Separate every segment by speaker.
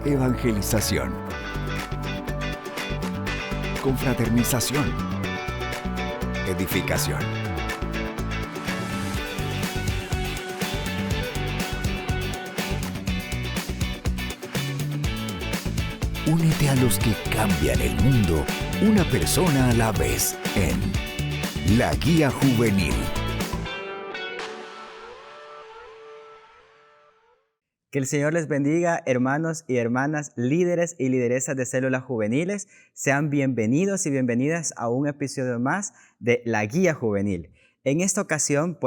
Speaker 1: Evangelización. Confraternización. Edificación. Únete a los que cambian el mundo, una persona a la vez, en La Guía Juvenil.
Speaker 2: Que el Señor les bendiga, hermanos y hermanas, líderes y lideresas de células juveniles. Sean bienvenidos y bienvenidas a un episodio más de La Guía Juvenil. En esta ocasión,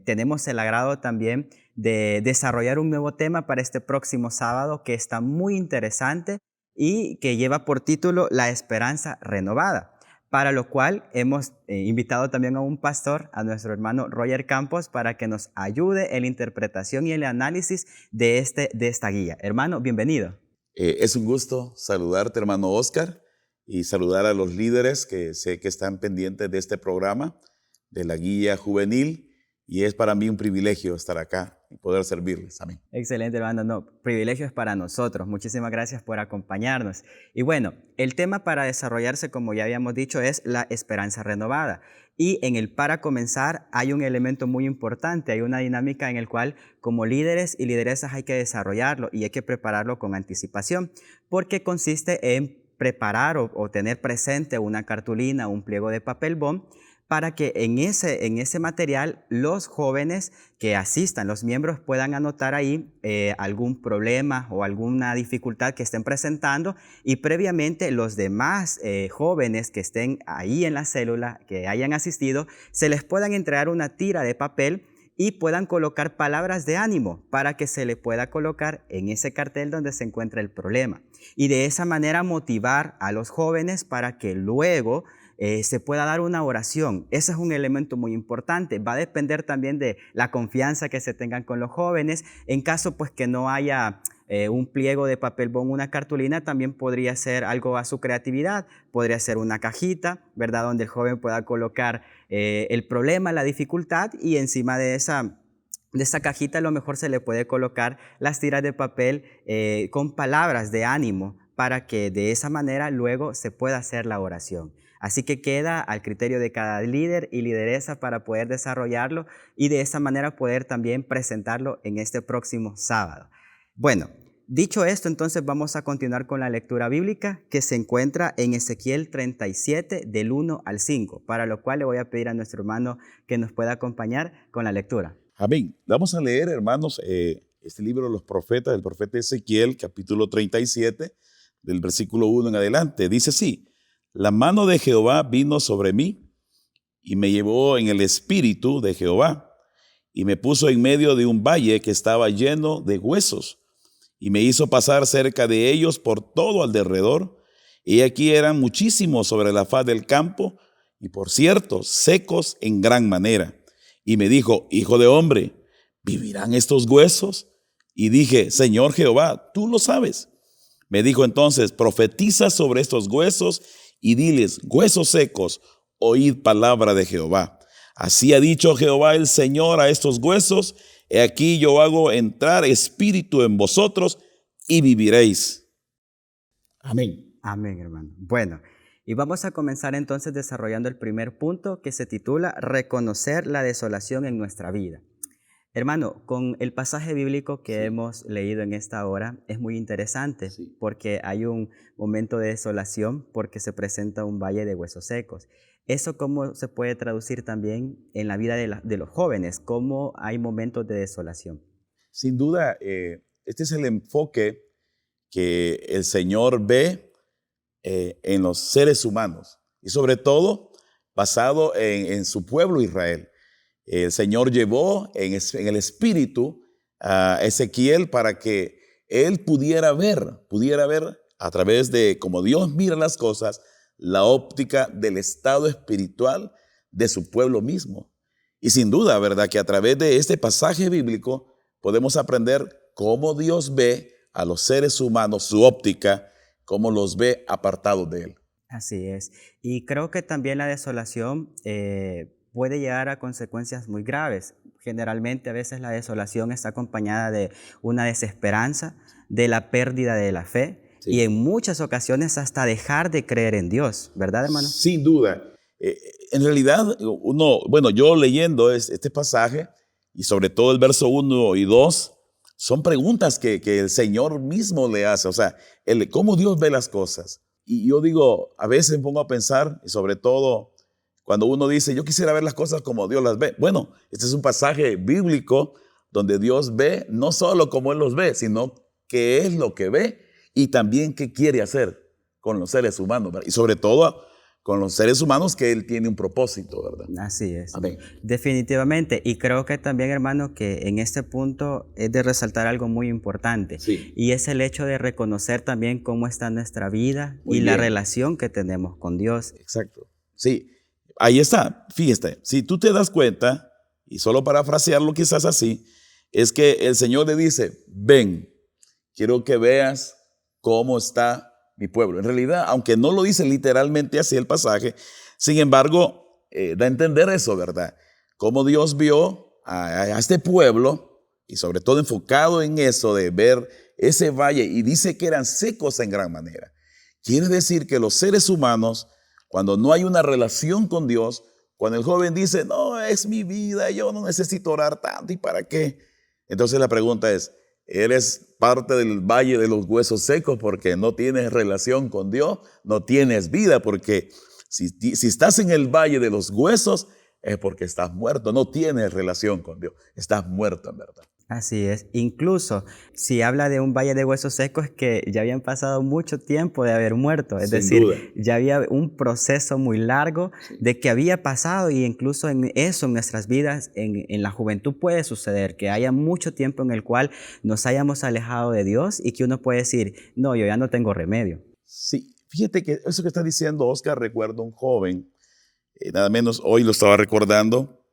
Speaker 2: tenemos el agrado también de desarrollar un nuevo tema para este próximo sábado que está muy interesante y que lleva por título La Esperanza Renovada, para lo cual hemos invitado también a un pastor, a nuestro hermano Roger Campos, para que nos ayude en la interpretación y el análisis de esta guía. Hermano, bienvenido.
Speaker 3: Es un gusto saludarte, hermano Oscar, y saludar a los líderes que sé que están pendientes de este programa, de la Guía Juvenil, y es para mí un privilegio estar acá y poder servirles. Amén.
Speaker 2: Excelente, hermano. No, privilegio es para nosotros. Muchísimas gracias por acompañarnos. Y bueno, el tema para desarrollarse, como ya habíamos dicho, es la esperanza renovada. Y en el para comenzar hay un elemento muy importante, hay una dinámica en el cual como líderes y lideresas hay que desarrollarlo y hay que prepararlo con anticipación, porque consiste en preparar o tener presente una cartulina, un pliego de papel bond, para que en ese material los jóvenes que asistan, los miembros, puedan anotar ahí algún problema o alguna dificultad que estén presentando, y previamente los demás jóvenes que estén ahí en la célula, que hayan asistido, se les puedan entregar una tira de papel y puedan colocar palabras de ánimo para que se le pueda colocar en ese cartel donde se encuentra el problema. Y de esa manera motivar a los jóvenes para que luego se pueda dar una oración. Ese es un elemento muy importante. Va a depender también de la confianza que se tengan con los jóvenes. En caso pues que no haya un pliego de papel bond, una cartulina, también podría ser algo a su creatividad. Podría ser una cajita, ¿verdad?, donde el joven pueda colocar el problema, la dificultad, y encima de esa cajita a lo mejor se le puede colocar las tiras de papel con palabras de ánimo, para que de esa manera luego se pueda hacer la oración. Así que queda al criterio de cada líder y lideresa para poder desarrollarlo y de esa manera poder también presentarlo en este próximo sábado. Bueno, dicho esto, entonces vamos a continuar con la lectura bíblica que se encuentra en Ezequiel 37 del 1 al 5, para lo cual le voy a pedir a nuestro hermano que nos pueda acompañar con la lectura.
Speaker 3: Amén. Vamos a leer, hermanos, este libro de los profetas, del profeta Ezequiel, capítulo 37, del versículo 1 en adelante. Dice así: la mano de Jehová vino sobre mí y me llevó en el espíritu de Jehová y me puso en medio de un valle que estaba lleno de huesos y me hizo pasar cerca de ellos por todo alrededor. Y aquí eran muchísimos sobre la faz del campo y, por cierto, secos en gran manera. Y me dijo: hijo de hombre, ¿vivirán estos huesos? Y dije: Señor Jehová, tú lo sabes. Me dijo entonces: profetiza sobre estos huesos y diles: huesos secos, oíd palabra de Jehová. Así ha dicho Jehová el Señor a estos huesos: he aquí yo hago entrar espíritu en vosotros y viviréis. Amén.
Speaker 2: Amén, hermano. Bueno, y vamos a comenzar entonces desarrollando el primer punto, que se titula Reconocer la desolación en nuestra vida. Hermano, con el pasaje bíblico que hemos leído en esta hora es muy interesante, porque hay un momento de desolación porque se presenta un valle de huesos secos. ¿Eso cómo se puede traducir también en la vida de los jóvenes? ¿Cómo hay momentos de desolación?
Speaker 3: Sin duda, este es el enfoque que el Señor ve en los seres humanos y sobre todo basado en su pueblo Israel. El Señor llevó en el espíritu a Ezequiel para que él pudiera ver a través de cómo Dios mira las cosas, la óptica del estado espiritual de su pueblo mismo. Y sin duda, ¿verdad?, que a través de este pasaje bíblico podemos aprender cómo Dios ve a los seres humanos, su óptica, cómo los ve apartados de él.
Speaker 2: Así es. Y creo que también la desolación puede llegar a consecuencias muy graves. Generalmente a veces la desolación está acompañada de una desesperanza, de la pérdida de la fe y en muchas ocasiones hasta dejar de creer en Dios, ¿verdad, hermano?
Speaker 3: Sin duda. En realidad, yo leyendo este pasaje y sobre todo el verso 1 y 2, son preguntas que el Señor mismo le hace, o sea, cómo Dios ve las cosas. Y yo digo, a veces me pongo a pensar, y sobre todo cuando uno dice, yo quisiera ver las cosas como Dios las ve. Bueno, este es un pasaje bíblico donde Dios ve no solo como Él los ve, sino qué es lo que ve y también qué quiere hacer con los seres humanos, ¿verdad? Y sobre todo con los seres humanos que Él tiene un propósito, ¿verdad?
Speaker 2: Así es.
Speaker 3: Amén.
Speaker 2: Definitivamente. Y creo que también, hermano, que en este punto es de resaltar algo muy importante.
Speaker 3: Sí.
Speaker 2: Y es el hecho de reconocer también cómo está nuestra vida
Speaker 3: Muy
Speaker 2: y la
Speaker 3: bien.
Speaker 2: relación que tenemos con Dios.
Speaker 3: Exacto. Sí, ahí está. Fíjate, si tú te das cuenta, y solo parafrasearlo quizás así, es que el Señor le dice, ven, quiero que veas cómo está mi pueblo. En realidad, aunque no lo dice literalmente así el pasaje, sin embargo, da a entender eso, ¿verdad? Cómo Dios vio a este pueblo y sobre todo enfocado en eso de ver ese valle y dice que eran secos en gran manera. Quiere decir que los seres humanos, cuando no hay una relación con Dios, cuando el joven dice, no, es mi vida, yo no necesito orar tanto, ¿y para qué? Entonces la pregunta es, ¿eres parte del valle de los huesos secos porque no tienes relación con Dios? No tienes vida, porque si estás en el valle de los huesos es porque estás muerto, no tienes relación con Dios, estás muerto en verdad.
Speaker 2: Así es. Incluso si habla de un valle de huesos secos es que ya habían pasado mucho tiempo de haber muerto. Es
Speaker 3: Sin
Speaker 2: decir,
Speaker 3: duda.
Speaker 2: ya había un proceso muy largo de que había pasado y incluso en eso, en nuestras vidas, en la juventud puede suceder, que haya mucho tiempo en el cual nos hayamos alejado de Dios y que uno puede decir, no, yo ya no tengo remedio.
Speaker 3: Sí, fíjate que eso que está diciendo Oscar, recuerdo un joven, nada menos hoy lo estaba recordando,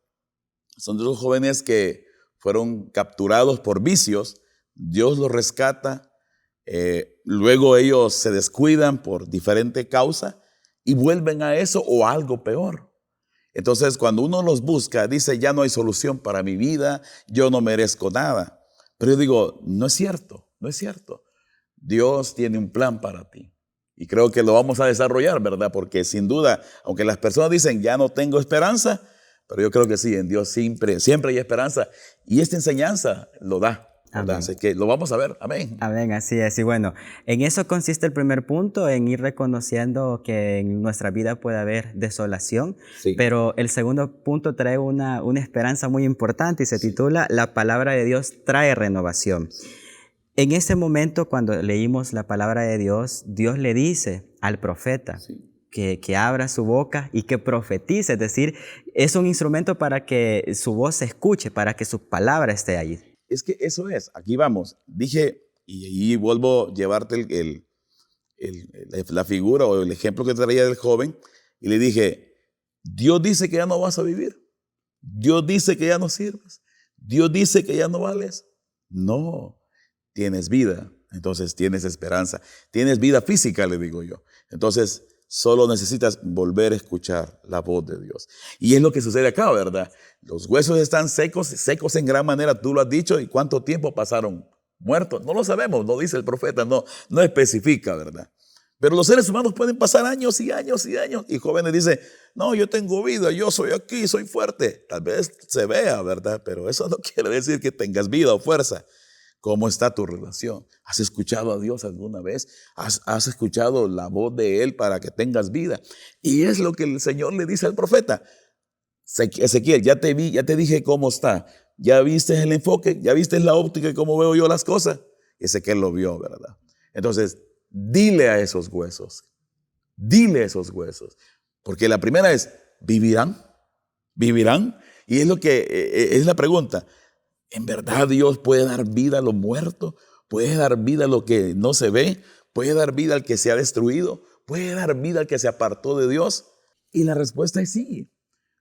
Speaker 3: son de los jóvenes que fueron capturados por vicios, Dios los rescata, luego ellos se descuidan por diferente causa y vuelven a eso o a algo peor. Entonces cuando uno los busca, dice, ya no hay solución para mi vida, yo no merezco nada. Pero yo digo, no es cierto, no es cierto. Dios tiene un plan para ti. Y creo que lo vamos a desarrollar, ¿verdad? Porque sin duda, aunque las personas dicen, ya no tengo esperanza, pero yo creo que sí, en Dios siempre hay esperanza. Y esta enseñanza lo da, ¿verdad? Así que lo vamos a ver. Amén.
Speaker 2: Amén, así es. Y bueno, en eso consiste el primer punto, en ir reconociendo que en nuestra vida puede haber desolación.
Speaker 3: Sí.
Speaker 2: Pero el segundo punto trae una esperanza muy importante y se titula La palabra de Dios trae renovación. En ese momento, cuando leímos la palabra de Dios, Dios le dice al profeta que abra su boca y que profetice, es decir, es un instrumento para que su voz se escuche, para que su palabra esté allí.
Speaker 3: Es que eso es, aquí vamos. Dije, y ahí vuelvo a llevarte la figura o el ejemplo que traía del joven, y le dije, Dios dice que ya no vas a vivir. Dios dice que ya no sirves. Dios dice que ya no vales. No, tienes vida, entonces tienes esperanza. Tienes vida física, le digo yo. Entonces, solo necesitas volver a escuchar la voz de Dios. Y es lo que sucede acá, ¿verdad? Los huesos están secos, secos en gran manera, tú lo has dicho, ¿y cuánto tiempo pasaron muertos? No lo sabemos, no dice el profeta, no especifica, ¿verdad? Pero los seres humanos pueden pasar años y años y años, y jóvenes dicen, no, yo tengo vida, yo soy aquí, soy fuerte. Tal vez se vea, ¿verdad? Pero eso no quiere decir que tengas vida o fuerza. ¿Cómo está tu relación? ¿Has escuchado a Dios alguna vez? ¿Has escuchado la voz de Él para que tengas vida? Y es lo que el Señor le dice al profeta. Ezequiel, ya te dije cómo está. ¿Ya viste el enfoque? ¿Ya viste la óptica y cómo veo yo las cosas? Ezequiel lo vio, ¿verdad? Entonces, dile a esos huesos. Dile a esos huesos. Porque la primera es, ¿vivirán? ¿Vivirán? Y es lo que es la pregunta. ¿En verdad Dios puede dar vida a lo muerto? ¿Puede dar vida a lo que no se ve? ¿Puede dar vida al que se ha destruido? ¿Puede dar vida al que se apartó de Dios? Y la respuesta es sí.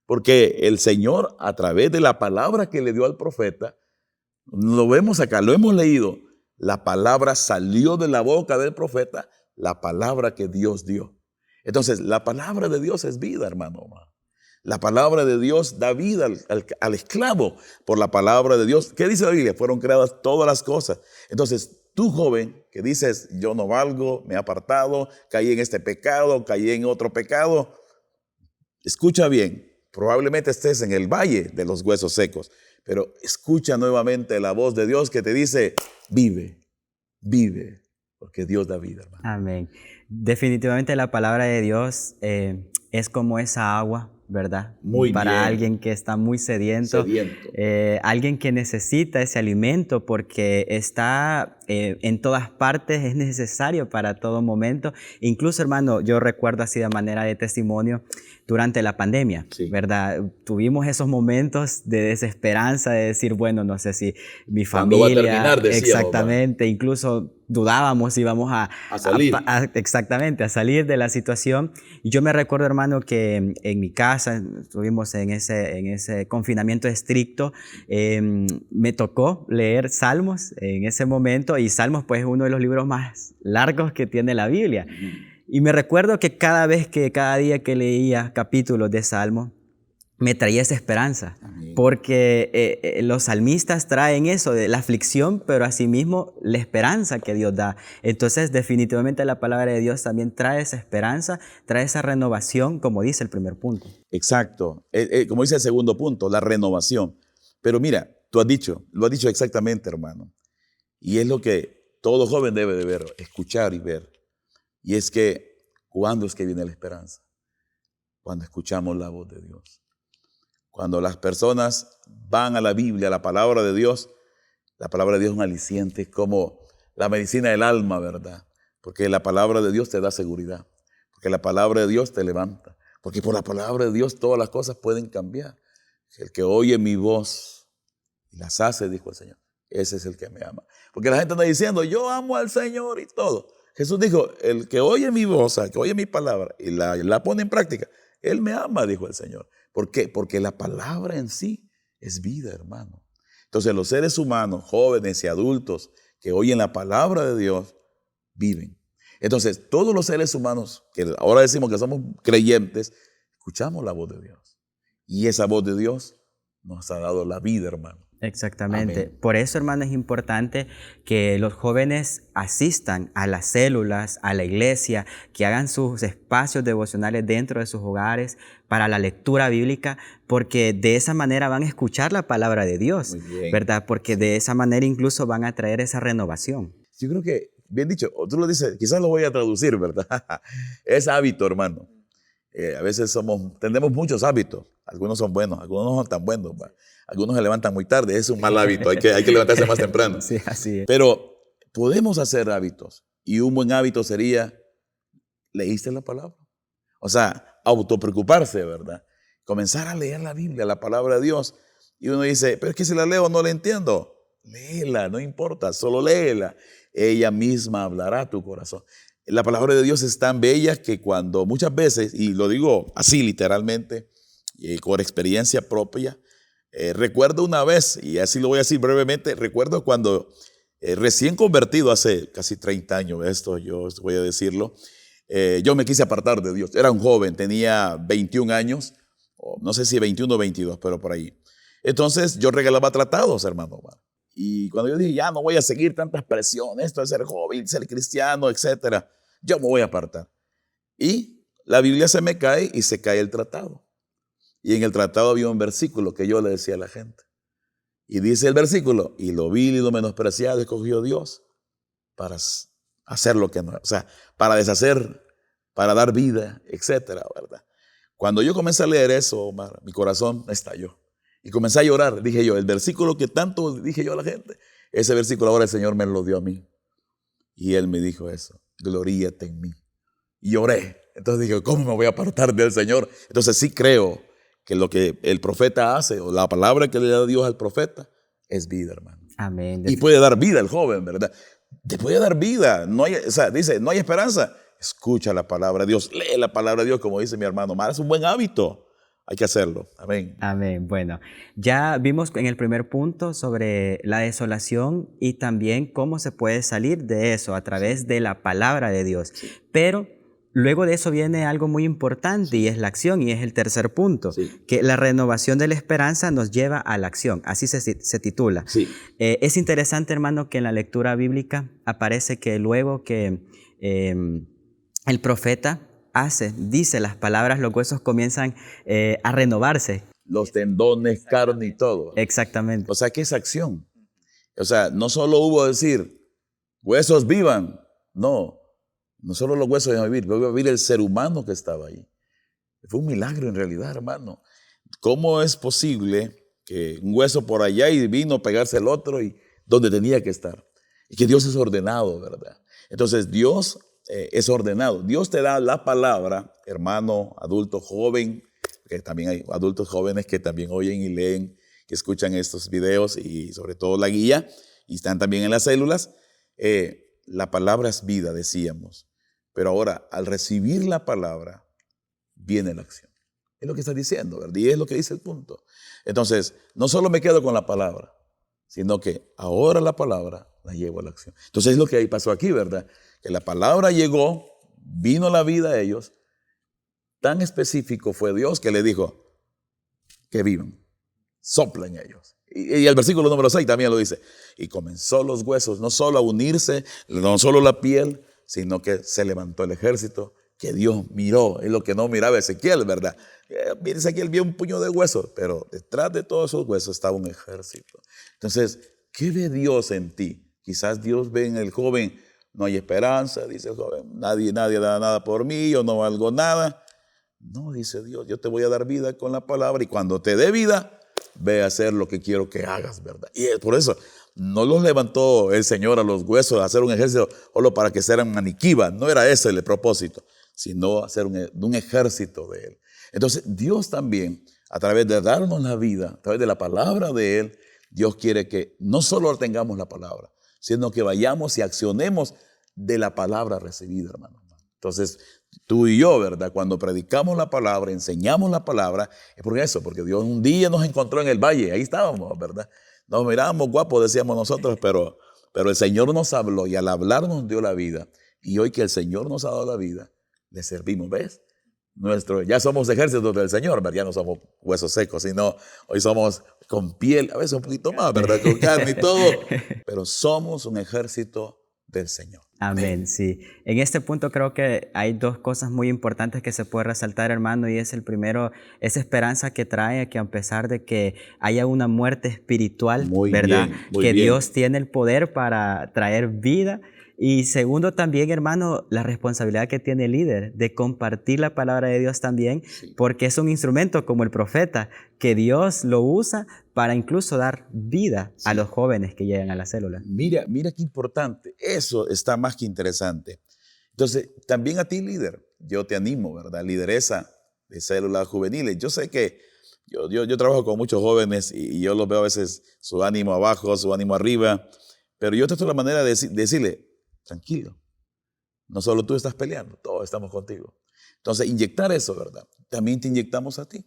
Speaker 3: Porque el Señor, a través de la palabra que le dio al profeta, lo vemos acá, lo hemos leído. La palabra salió de la boca del profeta, la palabra que Dios dio. Entonces, la palabra de Dios es vida, hermano. La palabra de Dios da vida al esclavo por la palabra de Dios. ¿Qué dice la Biblia? Fueron creadas todas las cosas. Entonces, tú joven que dices, yo no valgo, me he apartado, caí en este pecado, caí en otro pecado. Escucha bien, probablemente estés en el valle de los huesos secos, pero escucha nuevamente la voz de Dios que te dice, vive, vive, porque Dios da vida, hermano.
Speaker 2: Amén. Definitivamente la palabra de Dios es como esa agua, ¿verdad?
Speaker 3: Muy
Speaker 2: Para
Speaker 3: bien.
Speaker 2: alguien que está muy sediento, alguien que necesita ese alimento porque está en todas partes, es necesario para todo momento. Incluso, hermano, yo recuerdo así de manera de testimonio durante la pandemia,
Speaker 3: Sí.
Speaker 2: ¿verdad? Tuvimos esos momentos de desesperanza, de decir, bueno, no sé si mi
Speaker 3: ¿Cuándo va a
Speaker 2: familia,
Speaker 3: terminar? Decíamos,
Speaker 2: exactamente, incluso dudábamos si íbamos a
Speaker 3: salir.
Speaker 2: exactamente, a salir de la situación. Y yo me recuerdo, hermano, que en mi casa, estuvimos en ese confinamiento estricto, me tocó leer Salmos en ese momento, y Salmos pues es uno de los libros más largos que tiene la Biblia. Y me recuerdo que cada día que leía capítulos de Salmos, me traía esa esperanza,
Speaker 3: Amén.
Speaker 2: porque los salmistas traen eso de la aflicción, pero asimismo la esperanza que Dios da. Entonces, definitivamente la palabra de Dios también trae esa esperanza, trae esa renovación, como dice el primer punto.
Speaker 3: Exacto. Como dice el segundo punto, la renovación. Pero mira, lo has dicho exactamente, hermano. Y es lo que todo joven debe de ver, escuchar y ver. Y es que, ¿cuándo es que viene la esperanza? Cuando escuchamos la voz de Dios. Cuando las personas van a la Biblia, a la palabra de Dios, la palabra de Dios es un aliciente, es como la medicina del alma, ¿verdad? Porque la palabra de Dios te da seguridad, porque la palabra de Dios te levanta, porque por la palabra de Dios todas las cosas pueden cambiar. El que oye mi voz y las hace, dijo el Señor, ese es el que me ama. Porque la gente anda diciendo, yo amo al Señor y todo. Jesús dijo, el que oye mi voz, el que oye mi palabra y la pone en práctica, él me ama, dijo el Señor. ¿Por qué? Porque la palabra en sí es vida, hermano. Entonces los seres humanos, jóvenes y adultos que oyen la palabra de Dios, viven. Entonces todos los seres humanos, que ahora decimos que somos creyentes, escuchamos la voz de Dios. Y esa voz de Dios nos ha dado la vida, hermano.
Speaker 2: Exactamente.
Speaker 3: Amén.
Speaker 2: Por eso, hermano, es importante que los jóvenes asistan a las células, a la iglesia, que hagan sus espacios devocionales dentro de sus hogares para la lectura bíblica, porque de esa manera van a escuchar la palabra de Dios,
Speaker 3: Muy bien.
Speaker 2: ¿verdad? Porque de esa manera incluso van a traer esa renovación.
Speaker 3: Yo creo que, bien dicho, o tú lo dices, quizás lo voy a traducir, ¿verdad? Es hábito, hermano. A veces tenemos muchos hábitos. Algunos son buenos, algunos no son tan buenos. ¿Va? Algunos se levantan muy tarde, es un mal hábito, hay que levantarse más temprano.
Speaker 2: Sí, así es.
Speaker 3: Pero podemos hacer hábitos, y un buen hábito sería, ¿leíste la palabra? O sea, autopreocuparse, ¿verdad? Comenzar a leer la Biblia, la palabra de Dios. Y uno dice, pero es que si la leo no la entiendo. Léela, no importa, solo léela. Ella misma hablará a tu corazón. La palabra de Dios es tan bella que cuando muchas veces, y lo digo así literalmente, y con experiencia propia, recuerdo una vez, y así lo voy a decir brevemente, recuerdo cuando recién convertido hace casi 30 años, esto yo voy a decirlo, yo me quise apartar de Dios. Era un joven, tenía 21 años, no sé si 21 o 22, pero por ahí. Entonces yo regalaba tratados, hermano. Y cuando yo dije, ya no voy a seguir tantas presiones, esto de ser joven, ser cristiano, etcétera, yo me voy a apartar. Y la Biblia se me cae y se cae el tratado. Y en el tratado había un versículo que yo le decía a la gente. Y dice el versículo, y lo vil y lo menospreciado escogió Dios para hacer lo que no, o sea, para deshacer, para dar vida, etcétera, ¿verdad? Cuando yo comencé a leer eso, Omar, mi corazón estalló. Y comencé a llorar. Dije yo, el versículo que tanto dije yo a la gente, ese versículo ahora el Señor me lo dio a mí. Y Él me dijo eso, gloríate en mí. Y lloré. Entonces dije, ¿cómo me voy a apartar del Señor? Entonces sí creo que lo que el profeta hace, o la palabra que le da Dios al profeta, es vida, hermano.
Speaker 2: Amén.
Speaker 3: Y puede dar vida al joven, ¿verdad? Te puede dar vida. No hay, o sea, dice, no hay esperanza. Escucha la palabra de Dios, lee la palabra de Dios, como dice mi hermano Omar, es un buen hábito. Hay que hacerlo. Amén.
Speaker 2: Amén. Bueno, ya vimos en el primer punto sobre la desolación y también cómo se puede salir de eso a través de la palabra de Dios. Pero luego de eso viene algo muy importante y es la acción, y es el tercer punto,
Speaker 3: Sí.
Speaker 2: que la renovación de la esperanza nos lleva a la acción, así se titula.
Speaker 3: Sí.
Speaker 2: Es interesante, hermano, que en la lectura bíblica aparece que luego que el profeta dice las palabras, los huesos comienzan a renovarse.
Speaker 3: Los tendones, carne y todo.
Speaker 2: Exactamente.
Speaker 3: O sea, ¿qué es acción? O sea, no solo hubo decir, huesos vivan. No, no solo los huesos iban a vivir, iba a vivir el ser humano que estaba ahí. Fue un milagro en realidad, hermano. ¿Cómo es posible que un hueso por allá y vino a pegarse el otro y donde tenía que estar? Y que Dios es ordenado, ¿verdad? Entonces, Dios es ordenado. Dios te da la palabra, hermano, adulto, joven, que también hay adultos jóvenes que también oyen y leen, que escuchan estos videos y sobre todo la guía, y están también en las células. La palabra es vida, decíamos. Pero ahora, al recibir la palabra, viene la acción. Es lo que está diciendo, ¿verdad? Y es lo que dice el punto. Entonces, no solo me quedo con la palabra, sino que ahora la palabra la llevo a la acción. Entonces es lo que ahí pasó aquí, ¿verdad? Que la palabra llegó, vino la vida a ellos. Tan específico fue Dios que le dijo que vivan, soplen ellos. Y el versículo número 6 también lo dice. Y comenzó los huesos no solo a unirse, no solo la piel, sino que se levantó el ejército que Dios miró. Es lo que no miraba Ezequiel, ¿verdad? Mira, Ezequiel vio un puño de huesos, pero detrás de todos esos huesos estaba un ejército. Entonces, ¿qué ve Dios en ti? Quizás Dios ve en el joven, no hay esperanza, dice el joven, nadie da nada por mí, yo no valgo nada. No, dice Dios, yo te voy a dar vida con la palabra y cuando te dé vida, ve a hacer lo que quiero que hagas, ¿verdad? Y por eso no los levantó el Señor a los huesos a hacer un ejército solo para que sean maniquíes. No era ese el propósito, sino hacer un ejército de Él. Entonces Dios también, a través de darnos la vida, a través de la palabra de Él, Dios quiere que no solo tengamos la palabra, sino que vayamos y accionemos de la palabra recibida, hermano. Entonces, tú y yo, ¿verdad? Cuando predicamos la palabra, enseñamos la palabra, es por eso, porque Dios un día nos encontró en el valle, ahí estábamos, ¿verdad? Nos mirábamos guapos, decíamos nosotros, pero el Señor nos habló y al hablar nos dio la vida. Y hoy que el Señor nos ha dado la vida, le servimos, ¿ves? Ya somos ejércitos del Señor, ¿verdad? Ya no somos huesos secos, sino hoy somos con piel, a veces un poquito más, ¿verdad? Con carne y todo, pero somos un ejército del Señor.
Speaker 2: Amén, sí. En este punto creo que hay dos cosas muy importantes que se puede resaltar, hermano, y es el primero, esa esperanza que trae que a pesar de que haya una muerte espiritual,
Speaker 3: Muy
Speaker 2: ¿verdad?
Speaker 3: bien, muy
Speaker 2: que
Speaker 3: bien.
Speaker 2: Dios tiene el poder para traer vida. Y segundo también, hermano, la responsabilidad que tiene el líder de compartir la palabra de Dios también,
Speaker 3: Sí.
Speaker 2: porque es un instrumento como el profeta, que Dios lo usa para incluso dar vida a los jóvenes que llegan a la célula.
Speaker 3: Mira qué importante. Eso está más que interesante. Entonces, también a ti, líder, yo te animo, ¿verdad? Lideresa de células juveniles. Yo sé que yo trabajo con muchos jóvenes y yo los veo a veces su ánimo abajo, su ánimo arriba, pero yo trato la manera de decirle, tranquilo, no solo tú estás peleando, todos estamos contigo. Entonces, inyectar eso, ¿verdad? También te inyectamos a ti.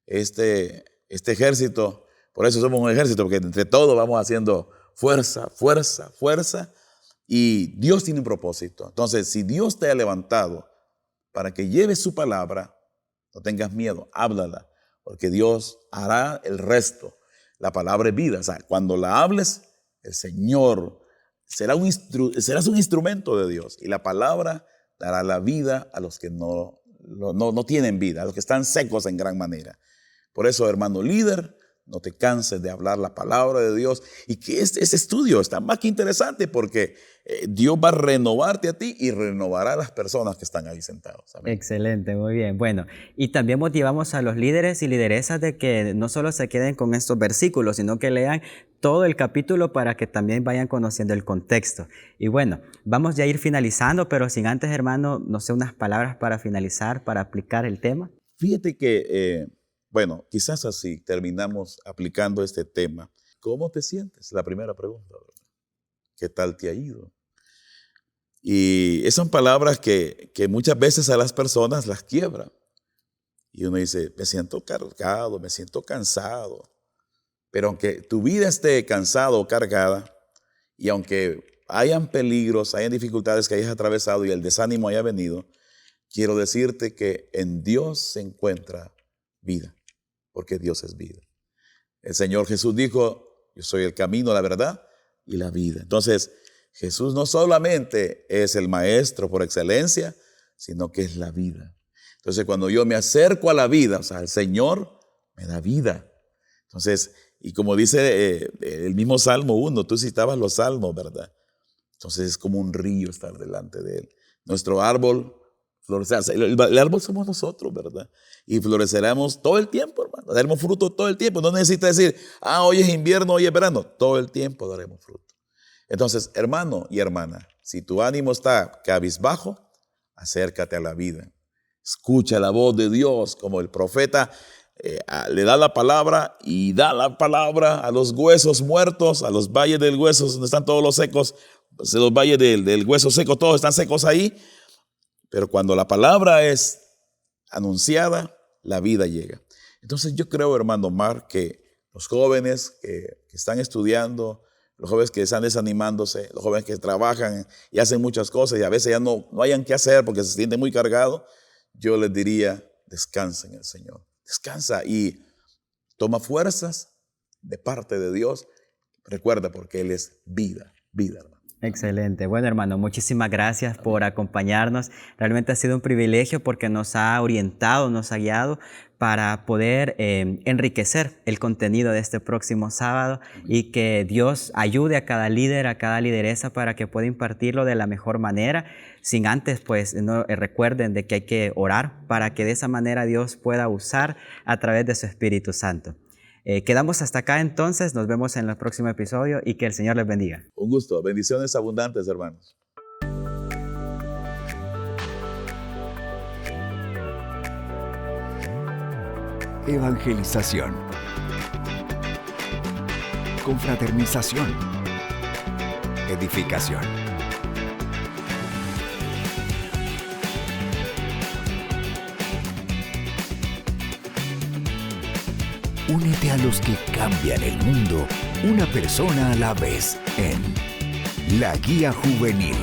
Speaker 3: Este ejército, por eso somos un ejército, porque entre todos vamos haciendo fuerza, fuerza, fuerza, y Dios tiene un propósito. Entonces, si Dios te ha levantado para que lleves su palabra, no tengas miedo, háblala, porque Dios hará el resto. La palabra es vida, o sea, cuando la hables, el Señor serás un instrumento de Dios, y la palabra dará la vida a los que no tienen vida, a los que están secos en gran manera. Por eso, hermano líder, no te canses de hablar la palabra de Dios y que este estudio está más que interesante porque Dios va a renovarte a ti y renovará a las personas que están ahí sentados. Amén.
Speaker 2: Excelente, muy bien. Bueno, y también motivamos a los líderes y lideresas de que no solo se queden con estos versículos, sino que lean todo el capítulo para que también vayan conociendo el contexto. Y bueno, vamos ya a ir finalizando, pero sin antes, hermano, no sé, unas palabras para finalizar, para aplicar el tema.
Speaker 3: Fíjate que, bueno, quizás así terminamos aplicando este tema. ¿Cómo te sientes? La primera pregunta, ¿verdad? ¿Qué tal te ha ido? Y esas son palabras que muchas veces a las personas las quiebran. Y uno dice, me siento cargado, me siento cansado. Pero aunque tu vida esté cansada o cargada, y aunque hayan peligros, hayan dificultades que hayas atravesado y el desánimo haya venido, quiero decirte que en Dios se encuentra vida, porque Dios es vida. El Señor Jesús dijo, yo soy el camino, la verdad y la vida. Entonces, Jesús no solamente es el maestro por excelencia, sino que es la vida. Entonces, cuando yo me acerco a la vida, o sea, el Señor me da vida. Entonces, y como dice el mismo Salmo 1, tú citabas los salmos, ¿verdad? Entonces es como un río estar delante de Él. Nuestro árbol florecerá. El árbol somos nosotros, ¿verdad? Y floreceremos todo el tiempo, hermano. Daremos fruto todo el tiempo. No necesita decir, hoy es invierno, hoy es verano. Todo el tiempo daremos fruto. Entonces, hermano y hermana, si tu ánimo está cabizbajo, acércate a la vida. Escucha la voz de Dios, como el profeta le da la palabra y da la palabra a los huesos muertos, a los valles del hueso, donde están todos los secos, pues los valles del hueso seco, todos están secos ahí. Pero cuando la palabra es anunciada, la vida llega. Entonces yo creo, hermano Omar, que los jóvenes que están estudiando, los jóvenes que están desanimándose, los jóvenes que trabajan y hacen muchas cosas y a veces ya no hayan qué hacer porque se sienten muy cargados, yo les diría, descansa en el Señor. Descansa y toma fuerzas de parte de Dios. Recuerda, porque Él es vida, hermano.
Speaker 2: Excelente. Bueno, hermano, muchísimas gracias por acompañarnos. Realmente ha sido un privilegio porque nos ha orientado, nos ha guiado para poder enriquecer el contenido de este próximo sábado y que Dios ayude a cada líder, a cada lideresa para que pueda impartirlo de la mejor manera. Sin antes, pues, recuerden de que hay que orar para que de esa manera Dios pueda usar a través de su Espíritu Santo. Quedamos hasta acá entonces, nos vemos en el próximo episodio y que el Señor les bendiga.
Speaker 3: Un gusto, bendiciones abundantes, hermanos.
Speaker 1: Evangelización, confraternización, edificación. Únete a los que cambian el mundo, una persona a la vez, en La Guía Juvenil.